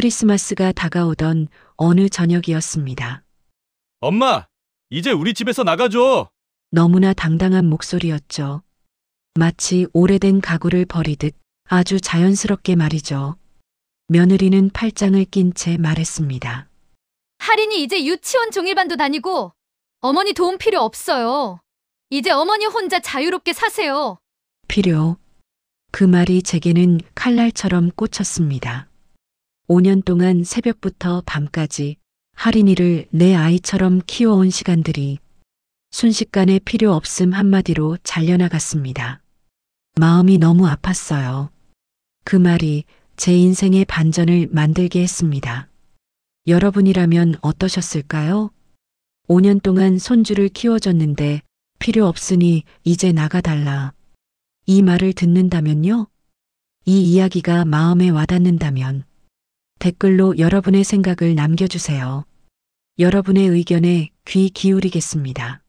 크리스마스가 다가오던 어느 저녁이었습니다. 엄마, 이제 우리 집에서 나가줘. 너무나 당당한 목소리였죠. 마치 오래된 가구를 버리듯 아주 자연스럽게 말이죠. 며느리는 팔짱을 낀 채 말했습니다. 할인이 이제 유치원 종일반도 다니고 어머니 도움 필요 없어요. 이제 어머니 혼자 자유롭게 사세요. 필요. 그 말이 제게는 칼날처럼 꽂혔습니다. 5년 동안 새벽부터 밤까지 할인이를 내 아이처럼 키워온 시간들이 순식간에 필요 없음 한마디로 잘려나갔습니다. 마음이 너무 아팠어요. 그 말이 제 인생의 반전을 만들게 했습니다. 여러분이라면 어떠셨을까요? 5년 동안 손주를 키워줬는데 필요 없으니 이제 나가달라. 이 말을 듣는다면요? 이 이야기가 마음에 와닿는다면 댓글로 여러분의 생각을 남겨주세요. 여러분의 의견에 귀 기울이겠습니다.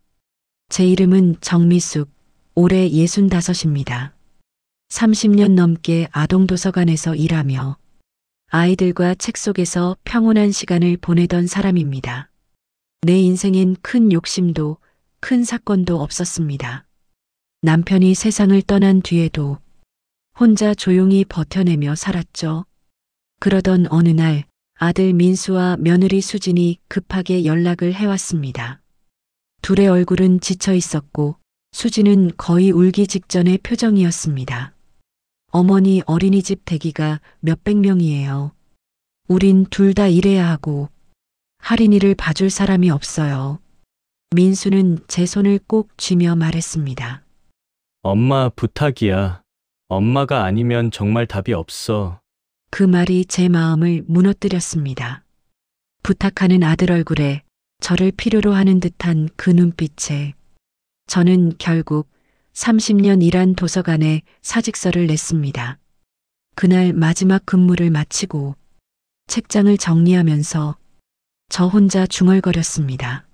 제 이름은 정미숙, 올해 65입니다. 30년 넘게 아동도서관에서 일하며 아이들과 책 속에서 평온한 시간을 보내던 사람입니다. 내 인생엔 큰 욕심도 큰 사건도 없었습니다. 남편이 세상을 떠난 뒤에도 혼자 조용히 버텨내며 살았죠. 그러던 어느 날 아들 민수와 며느리 수진이 급하게 연락을 해왔습니다. 둘의 얼굴은 지쳐 있었고 수진은 거의 울기 직전의 표정이었습니다. 어머니 어린이집 대기가 몇백 명이에요. 우린 둘 다 일해야 하고 할인이를 봐줄 사람이 없어요. 민수는 제 손을 꼭 쥐며 말했습니다. 엄마 부탁이야. 엄마가 아니면 정말 답이 없어. 그 말이 제 마음을 무너뜨렸습니다. 부탁하는 아들 얼굴에 저를 필요로 하는 듯한 그 눈빛에 저는 결국 30년 일한 도서관에 사직서를 냈습니다. 그날 마지막 근무를 마치고 책장을 정리하면서 저 혼자 중얼거렸습니다.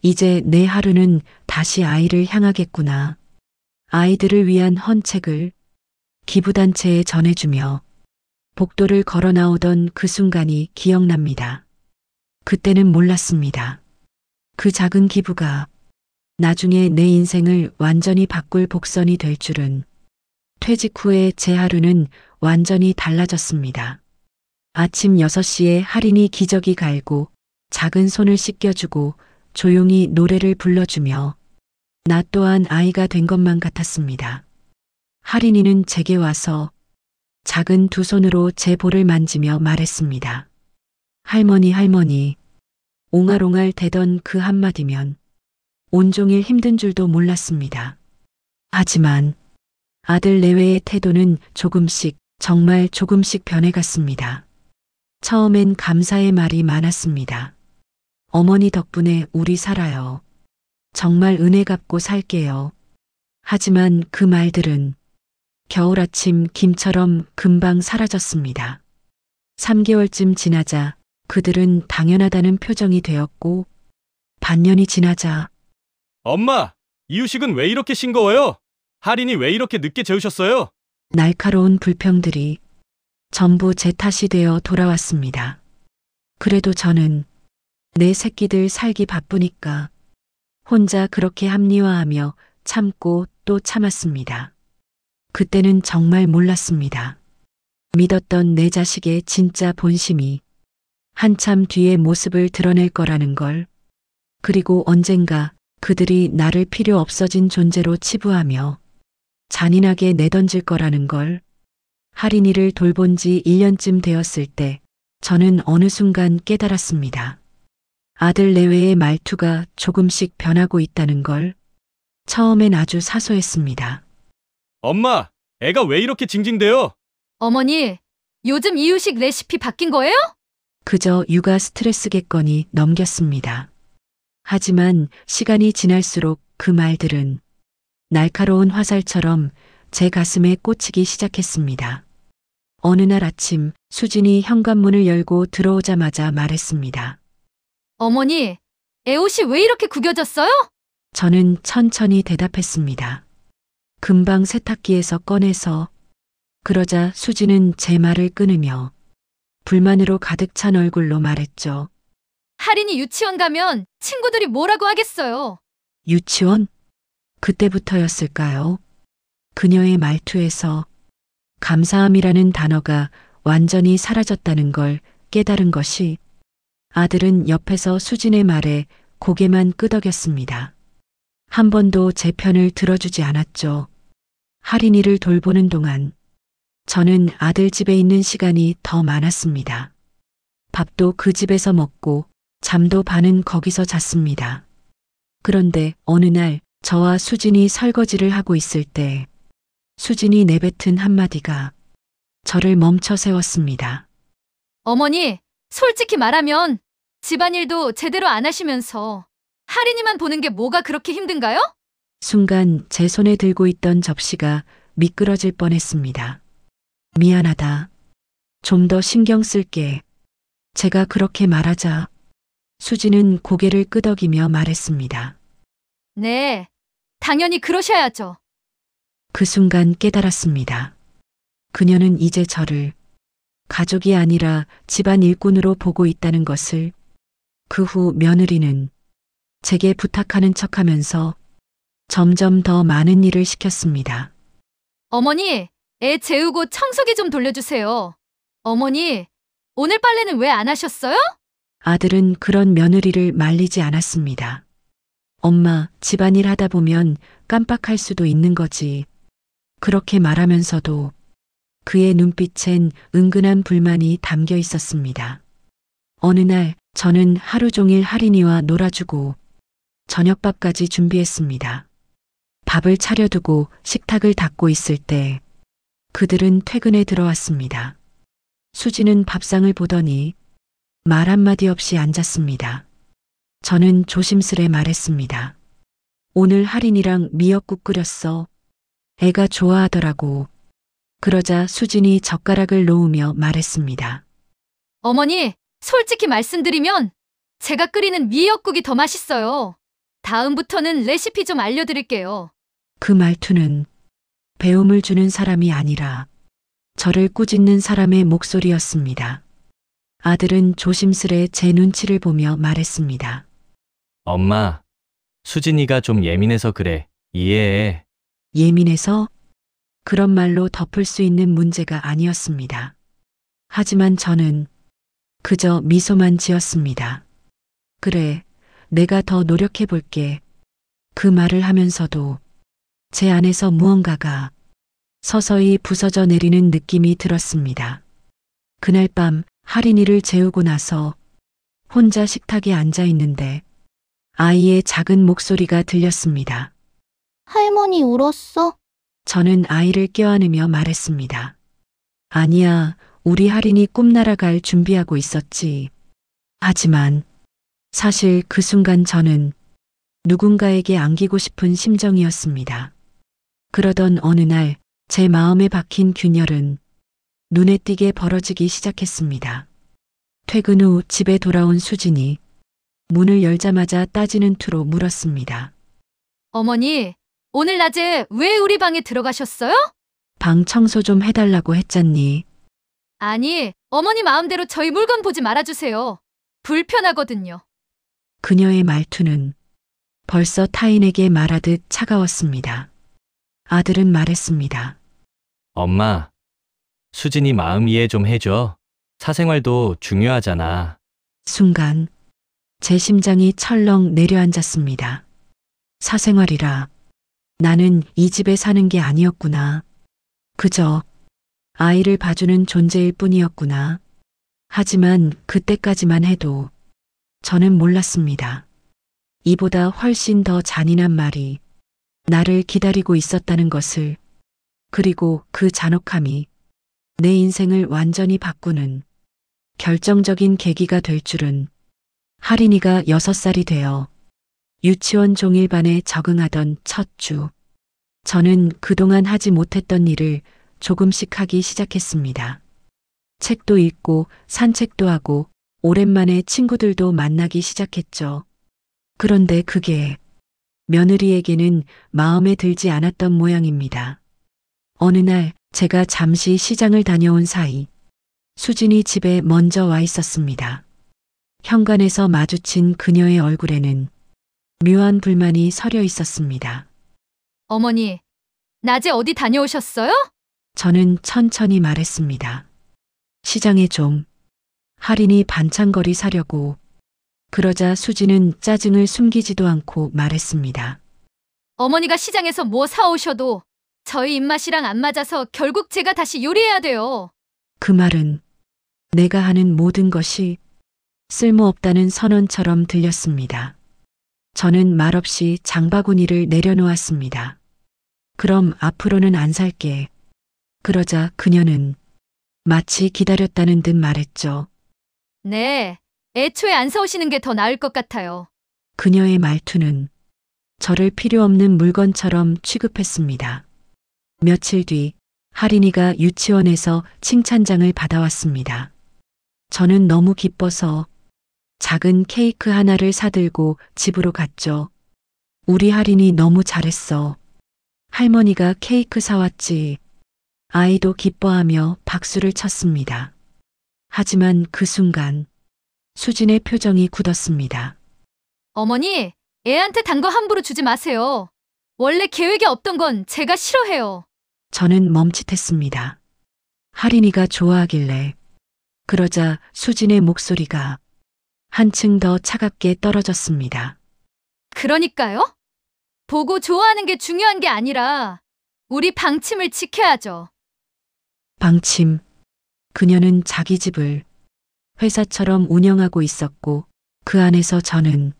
이제 내 하루는 다시 아이를 향하겠구나. 아이들을 위한 헌책을 기부단체에 전해주며 복도를 걸어 나오던 그 순간이 기억납니다. 그때는 몰랐습니다. 그 작은 기부가 나중에 내 인생을 완전히 바꿀 복선이 될 줄은. 퇴직 후에 제 하루는 완전히 달라졌습니다. 아침 6시에 할인이 기저귀 갈고 작은 손을 씻겨주고 조용히 노래를 불러주며 나 또한 아이가 된 것만 같았습니다. 할인이는 제게 와서 작은 두 손으로 제 볼을 만지며 말했습니다. 할머니, 할머니. 옹알옹알 대던 그 한마디면 온종일 힘든 줄도 몰랐습니다. 하지만 아들 내외의 태도는 조금씩, 정말 조금씩 변해갔습니다. 처음엔 감사의 말이 많았습니다. 어머니 덕분에 우리 살아요. 정말 은혜 갚고 살게요. 하지만 그 말들은 겨울 아침 김처럼 금방 사라졌습니다. 3개월쯤 지나자 그들은 당연하다는 표정이 되었고 반년이 지나자 엄마, 이유식은 왜 이렇게 싱거워요? 할인이 왜 이렇게 늦게 재우셨어요? 날카로운 불평들이 전부 제 탓이 되어 돌아왔습니다. 그래도 저는 내 새끼들 살기 바쁘니까 혼자 그렇게 합리화하며 참고 또 참았습니다. 그때는 정말 몰랐습니다. 믿었던 내 자식의 진짜 본심이 한참 뒤에 모습을 드러낼 거라는 걸. 그리고 언젠가 그들이 나를 필요 없어진 존재로 치부하며 잔인하게 내던질 거라는 걸. 할인이를 돌본 지 1년쯤 되었을 때 저는 어느 순간 깨달았습니다. 아들 내외의 말투가 조금씩 변하고 있다는 걸. 처음엔 아주 사소했습니다. 엄마, 애가 왜 이렇게 징징대요? 어머니, 요즘 이유식 레시피 바뀐 거예요? 그저 육아 스트레스겠거니 넘겼습니다. 하지만 시간이 지날수록 그 말들은 날카로운 화살처럼 제 가슴에 꽂히기 시작했습니다. 어느 날 아침 수진이 현관문을 열고 들어오자마자 말했습니다. 어머니, 애 옷이 왜 이렇게 구겨졌어요? 저는 천천히 대답했습니다. 금방 세탁기에서 꺼내서. 그러자 수진은 제 말을 끊으며 불만으로 가득 찬 얼굴로 말했죠. 할인이 유치원 가면 친구들이 뭐라고 하겠어요. 유치원? 그때부터였을까요? 그녀의 말투에서 감사함이라는 단어가 완전히 사라졌다는 걸 깨달은 것이 아들은 옆에서 수진의 말에 고개만 끄덕였습니다. 한 번도 제 편을 들어주지 않았죠. 할인이를 돌보는 동안 저는 아들 집에 있는 시간이 더 많았습니다. 밥도 그 집에서 먹고 잠도 반은 거기서 잤습니다. 그런데 어느 날 저와 수진이 설거지를 하고 있을 때 수진이 내뱉은 한마디가 저를 멈춰 세웠습니다. 어머니, 솔직히 말하면 집안일도 제대로 안 하시면서 할인이만 보는 게 뭐가 그렇게 힘든가요? 순간 제 손에 들고 있던 접시가 미끄러질 뻔했습니다. 미안하다. 좀 더 신경 쓸게. 제가 그렇게 말하자 수지는 고개를 끄덕이며 말했습니다. 네, 당연히 그러셔야죠. 그 순간 깨달았습니다. 그녀는 이제 저를 가족이 아니라 집안 일꾼으로 보고 있다는 것을. 그 후 며느리는 제게 부탁하는 척하면서 점점 더 많은 일을 시켰습니다. 어머니, 애 재우고 청소기 좀 돌려주세요. 어머니, 오늘 빨래는 왜 안 하셨어요? 아들은 그런 며느리를 말리지 않았습니다. 엄마, 집안일 하다 보면 깜빡할 수도 있는 거지. 그렇게 말하면서도 그의 눈빛엔 은근한 불만이 담겨 있었습니다. 어느 날 저는 하루 종일 할인이와 놀아주고 저녁밥까지 준비했습니다. 밥을 차려두고 식탁을 닦고 있을 때 그들은 퇴근에 들어왔습니다. 수지는 밥상을 보더니 말 한마디 없이 앉았습니다. 저는 조심스레 말했습니다. 오늘 할인이랑 미역국 끓였어. 애가 좋아하더라고. 그러자 수진이 젓가락을 놓으며 말했습니다. 어머니, 솔직히 말씀드리면 제가 끓이는 미역국이 더 맛있어요. 다음부터는 레시피 좀 알려드릴게요. 그 말투는 배움을 주는 사람이 아니라 저를 꾸짖는 사람의 목소리였습니다. 아들은 조심스레 제 눈치를 보며 말했습니다. 엄마, 수진이가 좀 예민해서 그래. 이해해. 예민해서? 그런 말로 덮을 수 있는 문제가 아니었습니다. 하지만 저는 그저 미소만 지었습니다. 그래, 내가 더 노력해 볼게. 그 말을 하면서도 제 안에서 무언가가 서서히 부서져 내리는 느낌이 들었습니다. 그날 밤 할인이를 재우고 나서 혼자 식탁에 앉아 있는데 아이의 작은 목소리가 들렸습니다. 할머니 울었어? 저는 아이를 껴안으며 말했습니다. 아니야, 우리 할인이 꿈나라 갈 준비하고 있었지. 하지만 사실 그 순간 저는 누군가에게 안기고 싶은 심정이었습니다. 그러던 어느 날 제 마음에 박힌 균열은 눈에 띄게 벌어지기 시작했습니다. 퇴근 후 집에 돌아온 수진이 문을 열자마자 따지는 투로 물었습니다. 어머니, 오늘 낮에 왜 우리 방에 들어가셨어요? 방 청소 좀 해달라고 했잖니. 아니, 어머니 마음대로 저희 물건 보지 말아주세요. 불편하거든요. 그녀의 말투는 벌써 타인에게 말하듯 차가웠습니다. 아들은 말했습니다. 엄마, 수진이 마음 이해 좀 해줘. 사생활도 중요하잖아. 순간 제 심장이 철렁 내려앉았습니다. 사생활이라 나는 이 집에 사는 게 아니었구나. 그저 아이를 봐주는 존재일 뿐이었구나. 하지만 그때까지만 해도 저는 몰랐습니다. 이보다 훨씬 더 잔인한 말이 나를 기다리고 있었다는 것을, 그리고 그 잔혹함이 내 인생을 완전히 바꾸는 결정적인 계기가 될 줄은. 할인이가 6살이 되어 유치원 종일반에 적응하던 첫 주, 저는 그동안 하지 못했던 일을 조금씩 하기 시작했습니다. 책도 읽고 산책도 하고 오랜만에 친구들도 만나기 시작했죠. 그런데 그게 며느리에게는 마음에 들지 않았던 모양입니다. 어느 날 제가 잠시 시장을 다녀온 사이 수진이 집에 먼저 와 있었습니다. 현관에서 마주친 그녀의 얼굴에는 묘한 불만이 서려 있었습니다. 어머니, 낮에 어디 다녀오셨어요? 저는 천천히 말했습니다. 시장에 좀 할인이 반찬거리 사려고. 그러자 수진은 짜증을 숨기지도 않고 말했습니다. 어머니가 시장에서 뭐 사오셔도 저희 입맛이랑 안 맞아서 결국 제가 다시 요리해야 돼요. 그 말은 내가 하는 모든 것이 쓸모없다는 선언처럼 들렸습니다. 저는 말없이 장바구니를 내려놓았습니다. 그럼 앞으로는 안 살게. 그러자 그녀는 마치 기다렸다는 듯 말했죠. 네, 애초에 안 사오시는 게 더 나을 것 같아요. 그녀의 말투는 저를 필요 없는 물건처럼 취급했습니다. 며칠 뒤 할인이가 유치원에서 칭찬장을 받아왔습니다. 저는 너무 기뻐서 작은 케이크 하나를 사들고 집으로 갔죠. 우리 할인이 너무 잘했어. 할머니가 케이크 사왔지. 아이도 기뻐하며 박수를 쳤습니다. 하지만 그 순간 수진의 표정이 굳었습니다. 어머니, 애한테 단 거 함부로 주지 마세요. 원래 계획에 없던 건 제가 싫어해요. 저는 멈칫했습니다. 할인이가 좋아하길래. 그러자 수진의 목소리가 한층 더 차갑게 떨어졌습니다. 그러니까요? 보고 좋아하는 게 중요한 게 아니라 우리 방침을 지켜야죠. 방침. 그녀는 자기 집을 회사처럼 운영하고 있었고 그 안에서 저는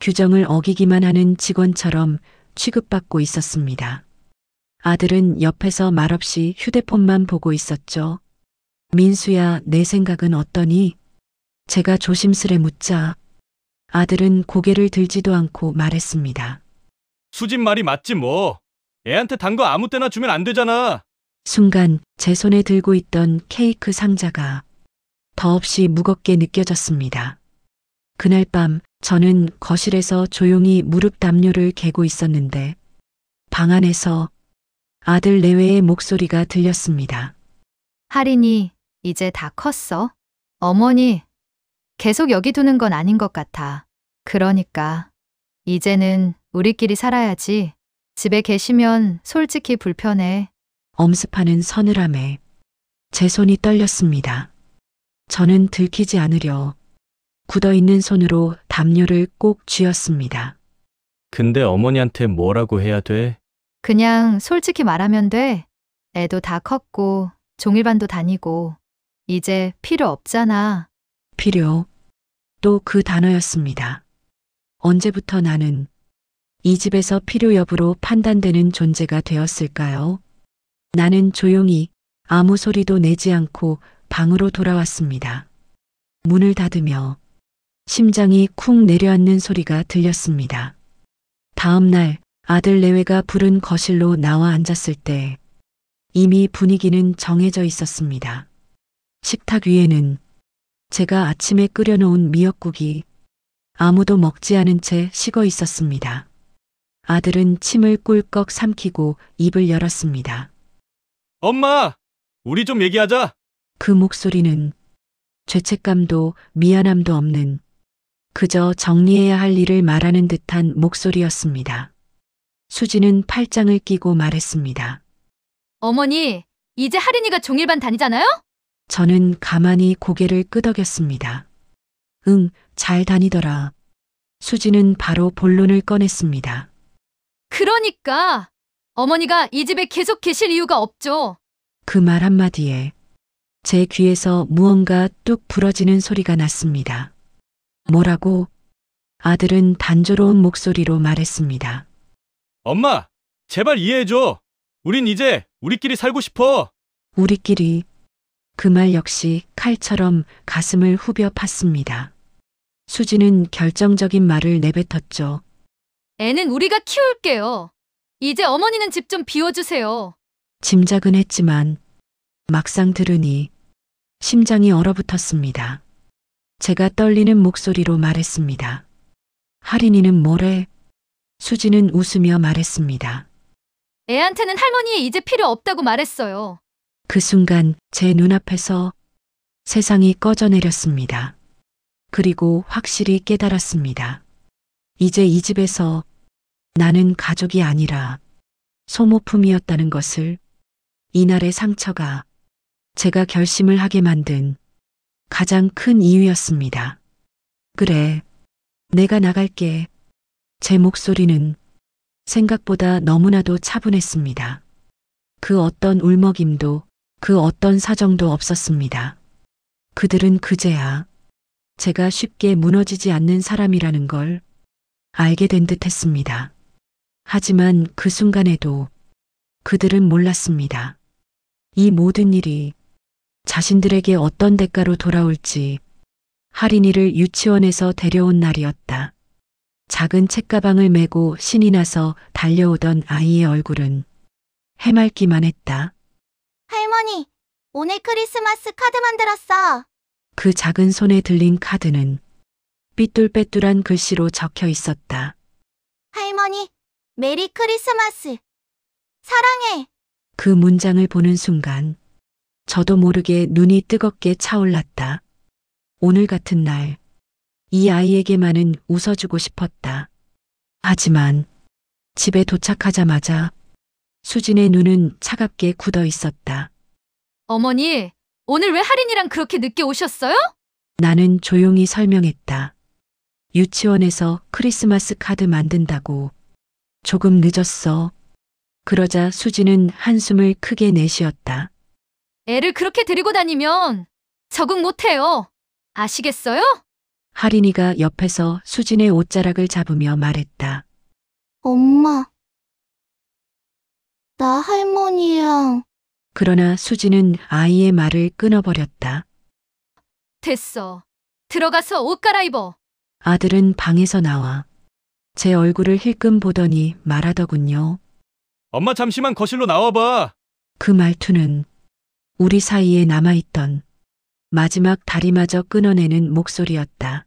규정을 어기기만 하는 직원처럼 취급받고 있었습니다. 아들은 옆에서 말없이 휴대폰만 보고 있었죠. 민수야, 내 생각은 어떠니? 제가 조심스레 묻자 아들은 고개를 들지도 않고 말했습니다. 수진 말이 맞지 뭐. 애한테 단 거 아무 때나 주면 안 되잖아. 순간 제 손에 들고 있던 케이크 상자가 더없이 무겁게 느껴졌습니다. 그날 밤 저는 거실에서 조용히 무릎 담요를 개고 있었는데 방 안에서 아들 내외의 목소리가 들렸습니다. 할인이 이제 다 컸어. 어머니, 계속 여기 두는 건 아닌 것 같아. 그러니까 이제는 우리끼리 살아야지. 집에 계시면 솔직히 불편해. 엄습하는 서늘함에 제 손이 떨렸습니다. 저는 들키지 않으려 굳어있는 손으로 담요를 꼭 쥐었습니다. 근데 어머니한테 뭐라고 해야 돼? 그냥 솔직히 말하면 돼. 애도 다 컸고 종일반도 다니고 이제 필요 없잖아. 필요. 또 그 단어였습니다. 언제부터 나는 이 집에서 필요 여부로 판단되는 존재가 되었을까요? 나는 조용히 아무 소리도 내지 않고 방으로 돌아왔습니다. 문을 닫으며 심장이 쿵 내려앉는 소리가 들렸습니다. 다음 날 아들 내외가 부른 거실로 나와 앉았을 때 이미 분위기는 정해져 있었습니다. 식탁 위에는 제가 아침에 끓여놓은 미역국이 아무도 먹지 않은 채 식어 있었습니다. 아들은 침을 꿀꺽 삼키고 입을 열었습니다. 엄마! 우리 좀 얘기하자. 그 목소리는 죄책감도 미안함도 없는 그저 정리해야 할 일을 말하는 듯한 목소리였습니다. 수지는 팔짱을 끼고 말했습니다. 어머니, 이제 할인이가 종일반 다니잖아요? 저는 가만히 고개를 끄덕였습니다. 응, 잘 다니더라. 수지는 바로 본론을 꺼냈습니다. 그러니까 어머니가 이 집에 계속 계실 이유가 없죠. 그 말 한마디에 제 귀에서 무언가 뚝 부러지는 소리가 났습니다. 뭐라고? 아들은 단조로운 목소리로 말했습니다. 엄마, 제발 이해해줘. 우린 이제 우리끼리 살고 싶어. 우리끼리. 그 말 역시 칼처럼 가슴을 후벼 팠습니다. 수지는 결정적인 말을 내뱉었죠. 애는 우리가 키울게요. 이제 어머니는 집 좀 비워주세요. 짐작은 했지만 막상 들으니 심장이 얼어붙었습니다. 제가 떨리는 목소리로 말했습니다. 할인이는 뭐래? 수지는 웃으며 말했습니다. 애한테는 할머니 이제 필요 없다고 말했어요. 그 순간 제 눈앞에서 세상이 꺼져내렸습니다. 그리고 확실히 깨달았습니다. 이제 이 집에서 나는 가족이 아니라 소모품이었다는 것을. 이날의 상처가 제가 결심을 하게 만든 가장 큰 이유였습니다. 그래, 내가 나갈게. 제 목소리는 생각보다 너무나도 차분했습니다. 그 어떤 울먹임도, 그 어떤 사정도 없었습니다. 그들은 그제야 제가 쉽게 무너지지 않는 사람이라는 걸 알게 된 듯 했습니다. 하지만 그 순간에도 그들은 몰랐습니다. 이 모든 일이 자신들에게 어떤 대가로 돌아올지. 할인이를 유치원에서 데려온 날이었다. 작은 책가방을 메고 신이 나서 달려오던 아이의 얼굴은 해맑기만 했다. 할머니, 오늘 크리스마스 카드 만들었어. 그 작은 손에 들린 카드는 삐뚤빼뚤한 글씨로 적혀 있었다. 할머니, 메리 크리스마스. 사랑해. 그 문장을 보는 순간 저도 모르게 눈이 뜨겁게 차올랐다. 오늘 같은 날, 이 아이에게만은 웃어주고 싶었다. 하지만 집에 도착하자마자 수진의 눈은 차갑게 굳어 있었다. 어머니, 오늘 왜 할인이랑 그렇게 늦게 오셨어요? 나는 조용히 설명했다. 유치원에서 크리스마스 카드 만든다고. 조금 늦었어. 그러자 수진은 한숨을 크게 내쉬었다. 애를 그렇게 데리고 다니면 적응 못해요. 아시겠어요? 할인이가 옆에서 수진의 옷자락을 잡으며 말했다. 엄마. 나 할머니랑. 그러나 수진은 아이의 말을 끊어버렸다. 됐어. 들어가서 옷 갈아입어. 아들은 방에서 나와 제 얼굴을 힐끔 보더니 말하더군요. 엄마 잠시만 거실로 나와봐. 그 말투는 우리 사이에 남아있던 마지막 다리마저 끊어내는 목소리였다.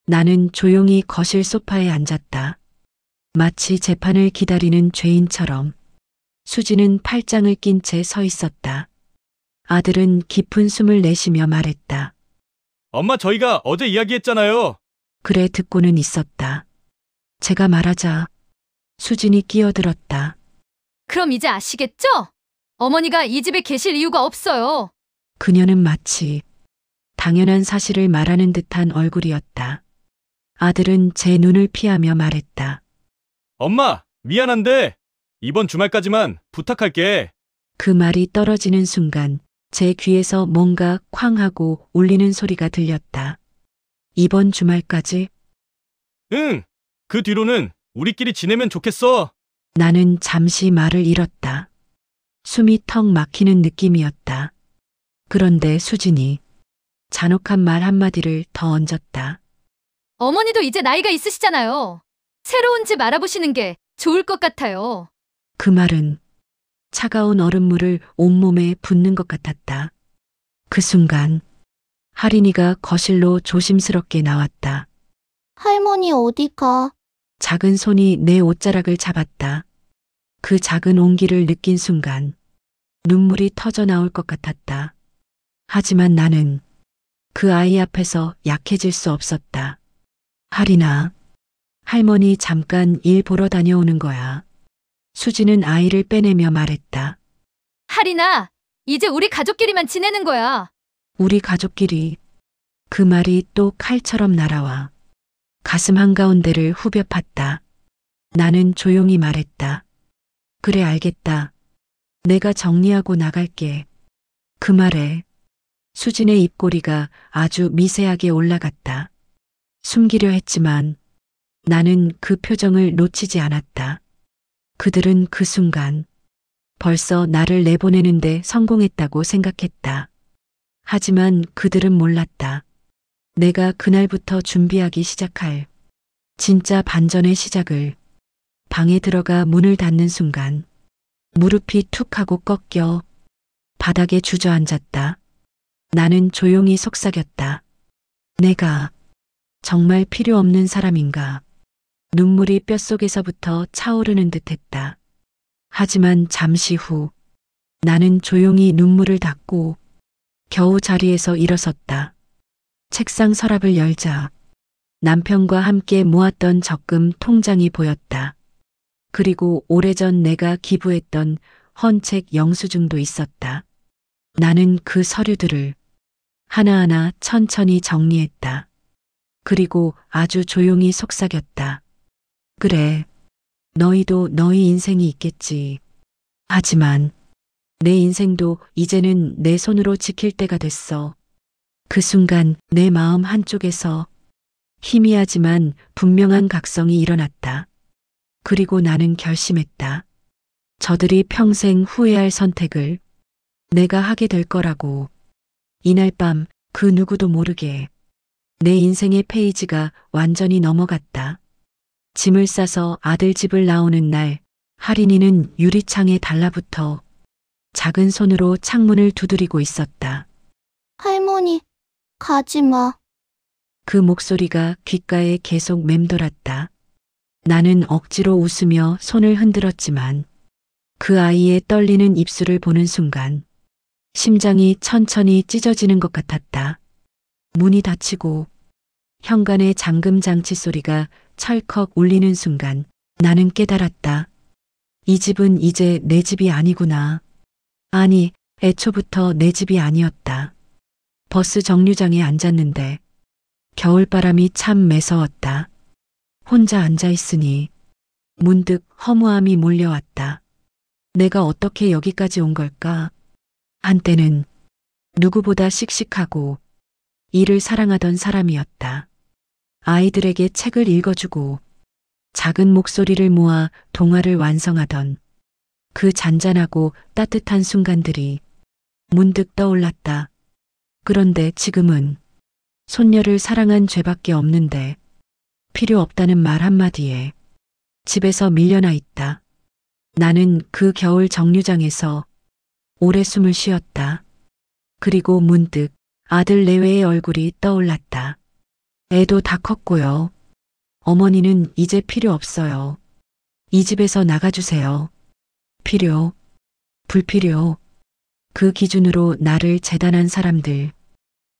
나는 조용히 거실 소파에 앉았다. 마치 재판을 기다리는 죄인처럼. 수지는 팔짱을 낀 채 서 있었다. 아들은 깊은 숨을 내쉬며 말했다. 엄마 저희가 어제 이야기했잖아요. 그래 듣고는 있었다. 제가 말하자 수진이 끼어들었다. 그럼 이제 아시겠죠? 어머니가 이 집에 계실 이유가 없어요. 그녀는 마치 당연한 사실을 말하는 듯한 얼굴이었다. 아들은 제 눈을 피하며 말했다. 엄마, 미안한데 이번 주말까지만 부탁할게. 그 말이 떨어지는 순간 제 귀에서 뭔가 쾅 하고 울리는 소리가 들렸다. 이번 주말까지? 응, 그 뒤로는 우리끼리 지내면 좋겠어. 나는 잠시 말을 잃었다. 숨이 턱 막히는 느낌이었다. 그런데 수진이 잔혹한 말 한마디를 더 얹었다. 어머니도 이제 나이가 있으시잖아요. 새로운 집 알아보시는 게 좋을 것 같아요. 그 말은 차가운 얼음물을 온몸에 붓는 것 같았다. 그 순간 할인이가 거실로 조심스럽게 나왔다. 할머니 어디 가? 작은 손이 내 옷자락을 잡았다. 그 작은 온기를 느낀 순간 눈물이 터져 나올 것 같았다. 하지만 나는 그 아이 앞에서 약해질 수 없었다. 할인아, 할머니 잠깐 일 보러 다녀오는 거야. 수지는 아이를 빼내며 말했다. 할인아, 이제 우리 가족끼리만 지내는 거야. 우리 가족끼리. 그 말이 또 칼처럼 날아와 가슴 한가운데를 후벼 팠다. 나는 조용히 말했다. 그래 알겠다. 내가 정리하고 나갈게. 그 말에 수진의 입꼬리가 아주 미세하게 올라갔다. 숨기려 했지만 나는 그 표정을 놓치지 않았다. 그들은 그 순간 벌써 나를 내보내는데 성공했다고 생각했다. 하지만 그들은 몰랐다. 내가 그날부터 준비하기 시작할 진짜 반전의 시작을. 방에 들어가 문을 닫는 순간 무릎이 툭 하고 꺾여 바닥에 주저앉았다. 나는 조용히 속삭였다. 내가 정말 필요 없는 사람인가. 눈물이 뼛속에서부터 차오르는 듯했다. 하지만 잠시 후 나는 조용히 눈물을 닦고 겨우 자리에서 일어섰다. 책상 서랍을 열자 남편과 함께 모았던 적금 통장이 보였다. 그리고 오래전 내가 기부했던 헌책 영수증도 있었다. 나는 그 서류들을 하나하나 천천히 정리했다. 그리고 아주 조용히 속삭였다. 그래, 너희도 너희 인생이 있겠지. 하지만 내 인생도 이제는 내 손으로 지킬 때가 됐어. 그 순간 내 마음 한쪽에서 희미하지만 분명한 각성이 일어났다. 그리고 나는 결심했다. 저들이 평생 후회할 선택을 내가 하게 될 거라고. 이날 밤 그 누구도 모르게 내 인생의 페이지가 완전히 넘어갔다. 짐을 싸서 아들 집을 나오는 날 할인이는 유리창에 달라붙어 작은 손으로 창문을 두드리고 있었다. 할머니, 가지 마. 그 목소리가 귓가에 계속 맴돌았다. 나는 억지로 웃으며 손을 흔들었지만 그 아이의 떨리는 입술을 보는 순간 심장이 천천히 찢어지는 것 같았다. 문이 닫히고 현관의 잠금 장치 소리가 철컥 울리는 순간 나는 깨달았다. 이 집은 이제 내 집이 아니구나. 아니, 애초부터 내 집이 아니었다. 버스 정류장에 앉았는데 겨울바람이 참 매서웠다. 혼자 앉아 있으니 문득 허무함이 몰려왔다. 내가 어떻게 여기까지 온 걸까? 한때는 누구보다 씩씩하고 일을 사랑하던 사람이었다. 아이들에게 책을 읽어주고 작은 목소리를 모아 동화를 완성하던 그 잔잔하고 따뜻한 순간들이 문득 떠올랐다. 그런데 지금은 손녀를 사랑한 죄밖에 없는데 필요 없다는 말 한마디에 집에서 밀려나 있다. 나는 그 겨울 정류장에서 오래 숨을 쉬었다. 그리고 문득 아들 내외의 얼굴이 떠올랐다. 애도 다 컸고요. 어머니는 이제 필요 없어요. 이 집에서 나가주세요. 필요, 불필요. 그 기준으로 나를 재단한 사람들.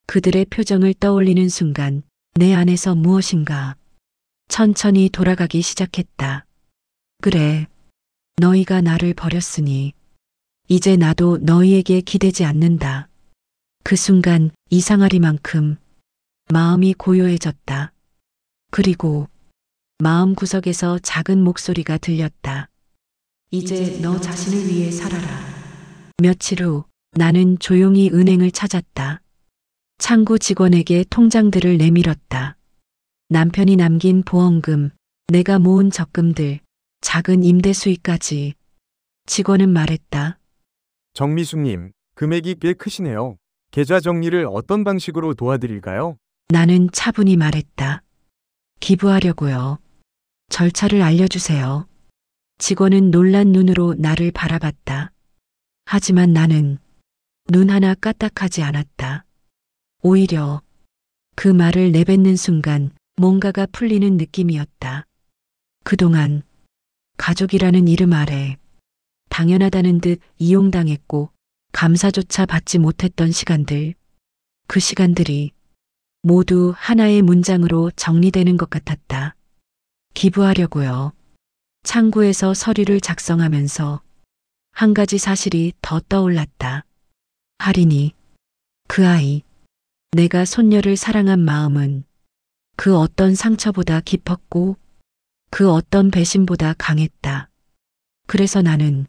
그들의 표정을 떠올리는 순간 내 안에서 무엇인가 천천히 돌아가기 시작했다. 그래, 너희가 나를 버렸으니 이제 나도 너희에게 기대지 않는다. 그 순간 이상하리만큼 마음이 고요해졌다. 그리고 마음 구석에서 작은 목소리가 들렸다. 이제 너 자신을 위해 살아라. 며칠 후 나는 조용히 은행을 찾았다. 창구 직원에게 통장들을 내밀었다. 남편이 남긴 보험금, 내가 모은 적금들, 작은 임대 수익까지. 직원은 말했다. 정미숙님, 금액이 꽤 크시네요. 계좌 정리를 어떤 방식으로 도와드릴까요? 나는 차분히 말했다. 기부하려고요. 절차를 알려주세요. 직원은 놀란 눈으로 나를 바라봤다. 하지만 나는 눈 하나 까딱하지 않았다. 오히려 그 말을 내뱉는 순간 뭔가가 풀리는 느낌이었다. 그동안 가족이라는 이름 아래 당연하다는 듯 이용당했고 감사조차 받지 못했던 시간들, 그 시간들이 모두 하나의 문장으로 정리되는 것 같았다. 기부하려고요. 창구에서 서류를 작성하면서 한 가지 사실이 더 떠올랐다. 할인이, 그 아이, 내가 손녀를 사랑한 마음은 그 어떤 상처보다 깊었고 그 어떤 배신보다 강했다. 그래서 나는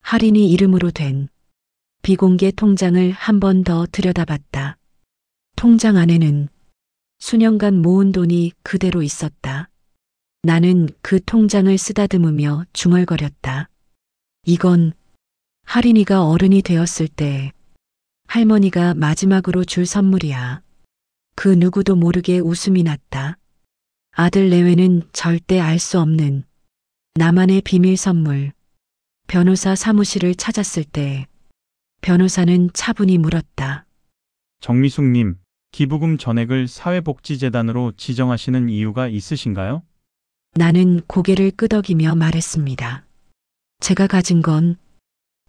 할인이 이름으로 된 비공개 통장을 한 번 더 들여다봤다. 통장 안에는 수년간 모은 돈이 그대로 있었다. 나는 그 통장을 쓰다듬으며 중얼거렸다. 이건 할인이가 어른이 되었을 때 할머니가 마지막으로 줄 선물이야. 그 누구도 모르게 웃음이 났다. 아들 내외는 절대 알 수 없는 나만의 비밀 선물. 변호사 사무실을 찾았을 때 변호사는 차분히 물었다. 정미숙님, 기부금 전액을 사회복지재단으로 지정하시는 이유가 있으신가요? 나는 고개를 끄덕이며 말했습니다. 제가 가진 건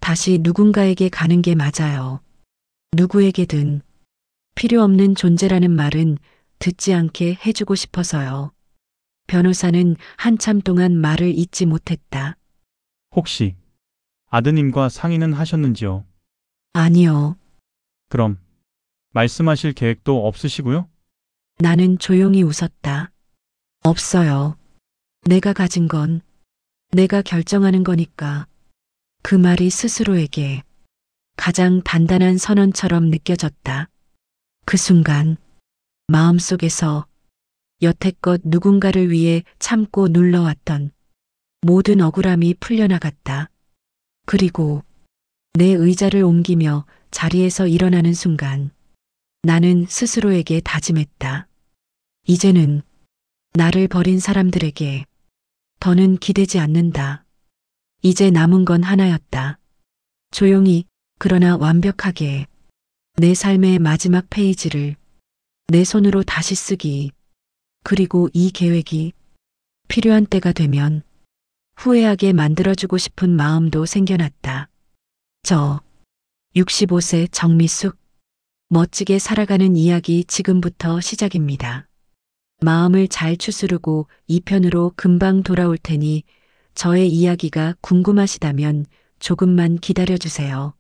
다시 누군가에게 가는 게 맞아요. 누구에게든 필요 없는 존재라는 말은 듣지 않게 해주고 싶어서요. 변호사는 한참 동안 말을 잇지 못했다. 혹시 아드님과 상의는 하셨는지요? 아니요. 그럼 말씀하실 계획도 없으시고요? 나는 조용히 웃었다. 없어요. 내가 가진 건 내가 결정하는 거니까. 그 말이 스스로에게 가장 단단한 선언처럼 느껴졌다. 그 순간 마음속에서 여태껏 누군가를 위해 참고 눌러왔던 모든 억울함이 풀려나갔다. 그리고 내 의자를 옮기며 자리에서 일어나는 순간 나는 스스로에게 다짐했다. 이제는 나를 버린 사람들에게 더는 기대지 않는다. 이제 남은 건 하나였다. 조용히 그러나 완벽하게 내 삶의 마지막 페이지를 내 손으로 다시 쓰기. 그리고 이 계획이 필요한 때가 되면 후회하게 만들어주고 싶은 마음도 생겨났다. 저 65세 정미숙. 멋지게 살아가는 이야기 지금부터 시작입니다. 마음을 잘 추스르고 2편으로 금방 돌아올 테니 저의 이야기가 궁금하시다면 조금만 기다려주세요.